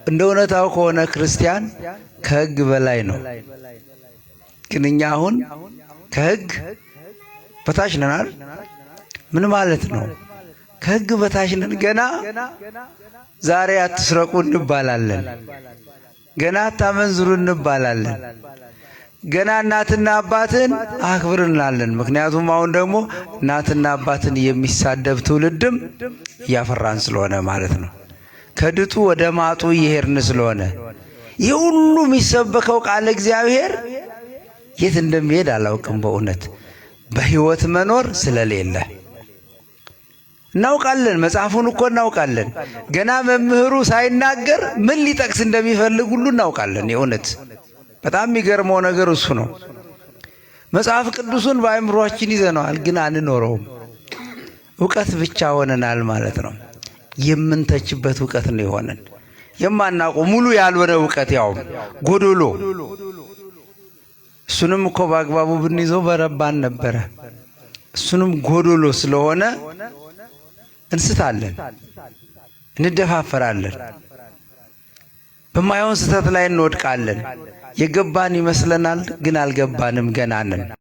እንደ እውነታው ከሆነ ክርስቲያን ከሕግ በላይ ነው። ግን እኛ አሁን ከሕግ በታች ነናል። ምን ማለት ነው? ከሕግ በታች ነን። ገና ዛሬ አትስረቁ እንባላለን። ገና አታመንዝሩ እንባላለን። ገና እናትና አባትን አክብር እንላለን። ምክንያቱም አሁን ደግሞ እናትና አባትን የሚሳደብ ትውልድም እያፈራን ስለሆነ ማለት ነው። ከድጡ ወደ ማጡ እየሄድን ስለሆነ ይህ ሁሉ የሚሰበከው ቃል እግዚአብሔር የት እንደሚሄድ አላውቅም። በእውነት በሕይወት መኖር ስለሌለ እናውቃለን። መጽሐፉን እኮ እናውቃለን። ገና መምህሩ ሳይናገር ምን ሊጠቅስ እንደሚፈልግ ሁሉ እናውቃለን። የእውነት በጣም የሚገርመው ነገር እሱ ነው። መጽሐፍ ቅዱሱን በአእምሮአችን ይዘነዋል፣ ግን አንኖረውም። እውቀት ብቻ ሆነናል ማለት ነው። የምንተችበት እውቀት ነው የሆነን። የማናውቀው ሙሉ ያልሆነ እውቀት፣ ያውም ጎዶሎ። እሱንም እኮ በአግባቡ ብንይዘው በረባን ነበረ። እሱንም ጎዶሎ ስለሆነ እንስታለን፣ እንደፋፈራለን፣ በማይሆን ስህተት ላይ እንወድቃለን። የገባን ይመስለናል፣ ግን አልገባንም፣ ገና ነን።